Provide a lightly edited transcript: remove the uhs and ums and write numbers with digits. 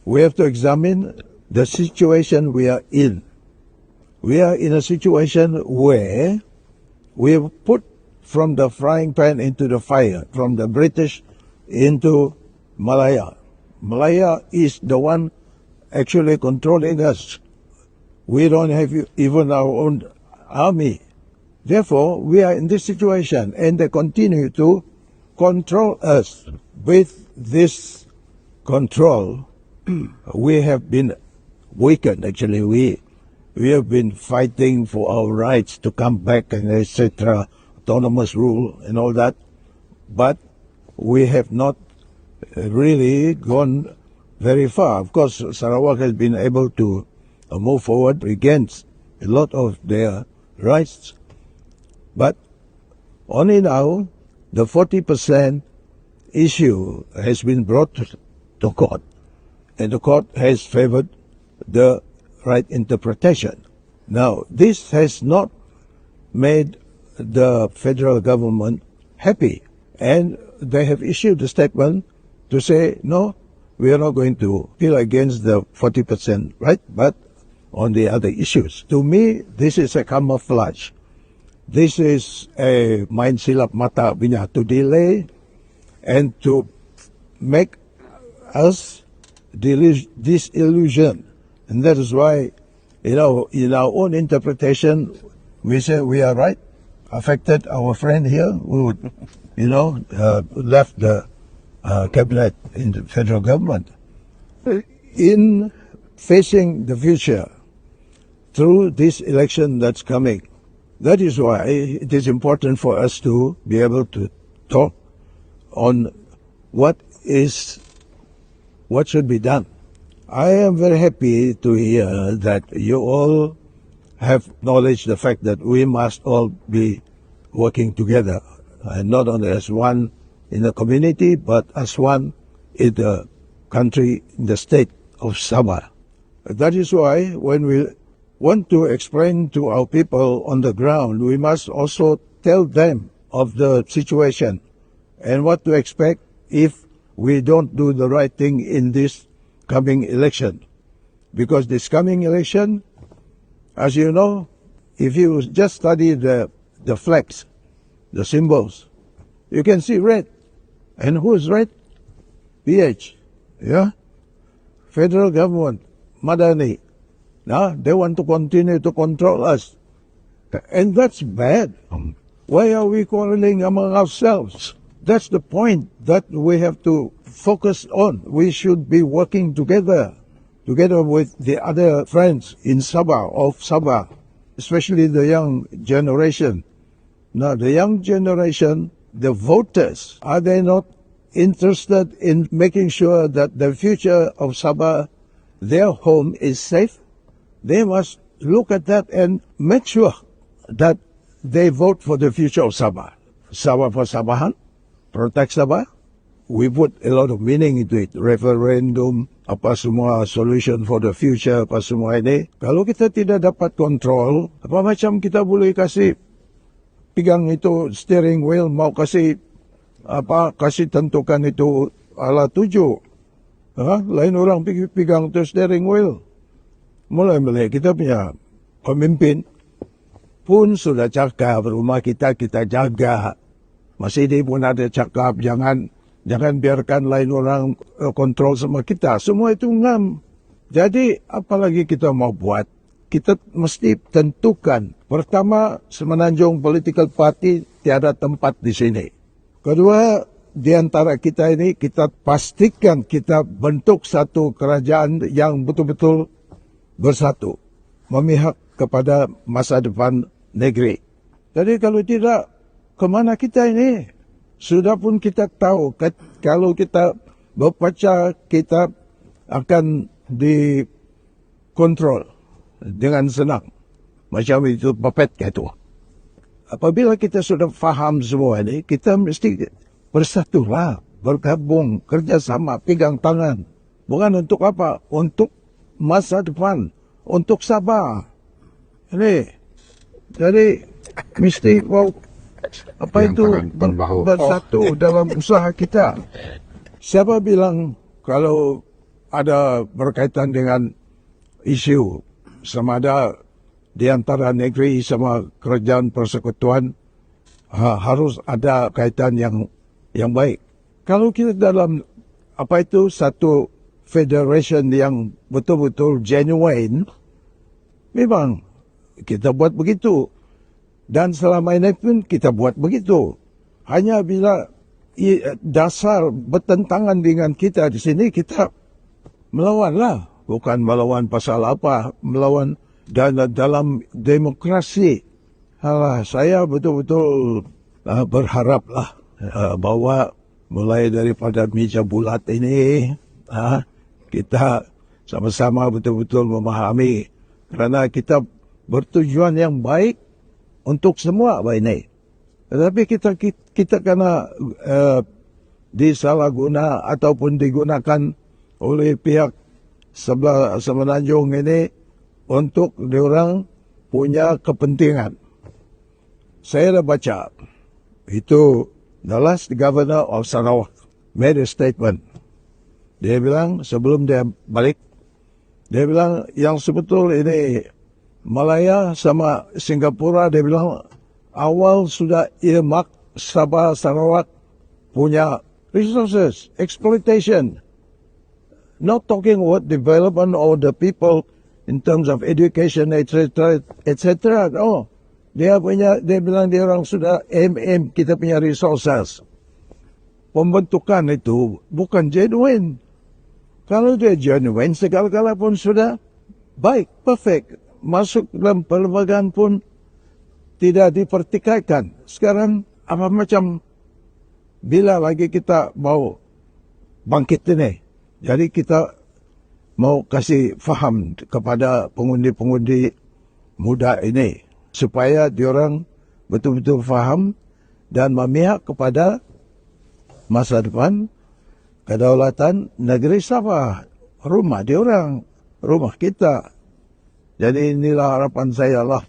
we have to examine the situation we are in. We are in a situation where we have put from the frying pan into the fire, from the British into Malaya. Malaya is the one actually controlling us. We don't have even our own army. Therefore, we are in this situation, and they continue to control us. With this control, we have been weakened. Actually, we have been fighting for our rights to come back and etc., autonomous rule and all that, but we have not really gone very far. Of course, Sarawak has been able to move forward against a lot of their rights, but only now the 40% issue has been brought to court, and the court has favored the right interpretation. Now, this has not made the federal government happy, and they have issued a statement to say, no, we are not going to appeal against the 40%, right? But on the other issues. To me, this is a camouflage. This is a main silap mata punya, to delay and to make us disillusioned. And that is why, in our own interpretation, we say we are right. Affected our friend here who, left the cabinet in the federal government. In facing the future through this election that's coming, that is why it is important for us to be able to talk on what should be done. I am very happy to hear that you all have acknowledged the fact that we must all be working together, and not only as one in the community, but as one in the country, in the state of Sabah. That is why when we want to explain to our people on the ground, we must also tell them of the situation and what to expect if we don't do the right thing in this coming election. Because this coming election, as you know, if you just study the flags, the symbols, you can see red. And who's red? PH. Yeah? Federal government, Madani. Now, they want to continue to control us. And that's bad. Why are we quarreling among ourselves? That's the point that we have to focus on. We should be working together with the other friends in Sabah, especially the young generation. Now, the young generation, the voters, are they not interested in making sure that the future of Sabah, their home, is safe? They must look at that and make sure that they vote for the future of Sabah. Sabah for Sabahan, protect Sabah. We put a lot of meaning into it. Referendum, apa semua solution for the future, apa semua ini. Kalau kita tidak dapat kontrol, apa macam kita boleh kasih pegang itu steering wheel, mau kasih tentukan itu ala 7. Lain orang pegang itu steering wheel. Mulai kita punya pemimpin pun sudah cakap, rumah kita jaga. Masih dia pun ada cakap, jangan biarkan lain orang kontrol sama kita. Semua itu ngam. Jadi apalagi kita mau buat? Kita mesti tentukan. Pertama, Semenanjung Political Party tiada tempat di sini. Kedua, di antara kita ini, kita pastikan kita bentuk satu kerajaan yang betul-betul bersatu, memihak kepada masa depan negeri. Jadi kalau tidak, kemana kita ini? Sudah pun kita tahu, kalau kita berpecah, kita akan dikontrol dengan senang. Macam itu puppet gitu. Apabila kita sudah faham semua ini, kita mesti bersatulah, bergabung, kerjasama, pegang tangan. Bukan untuk apa? Untuk masa depan, untuk Sabah. Ini, jadi mesti bersatu dalam usaha kita. Siapa bilang kalau ada berkaitan dengan isu sama ada di antara negeri sama kerajaan persekutuan, harus ada kaitan yang baik. Kalau kita dalam satu federation yang betul-betul genuine, memang kita buat begitu. Dan selama ini pun kita buat begitu. Hanya bila dasar bertentangan dengan kita di sini, kita melawanlah. Bukan melawan pasal apa, melawan dalam demokrasi. Saya betul-betul berharaplah bahwa mulai daripada meja bulat ini, kita sama-sama betul-betul memahami kerana kita bertujuan yang baik untuk semua ini. Tetapi kita kena disalahguna ataupun digunakan oleh pihak semenanjung ini untuk diorang punya kepentingan. Saya dah baca itu the last governor of Sarawak made a statement. Dia bilang sebelum dia balik, dia bilang yang sebetul ini Malaya sama Singapura, dia bilang awal sudah earmark Sabah Sarawak punya resources, exploitation. Not talking about development of the people in terms of education, etc., etc. No, dia bilang dia orang sudah kita punya resources. Pembentukan itu bukan genuine. Kalau dia genuine, segala-gala pun sudah baik, perfect. Masuk dalam perlembagaan pun tidak dipertikaikan. Sekarang apa macam bila lagi kita mau bangkit ini. Jadi kita mau kasih faham kepada pengundi-pengundi muda ini supaya diorang betul-betul faham dan memihak kepada masa depan kedaulatan negeri Sabah, rumah diorang, rumah kita. Jadi inilah harapan saya lah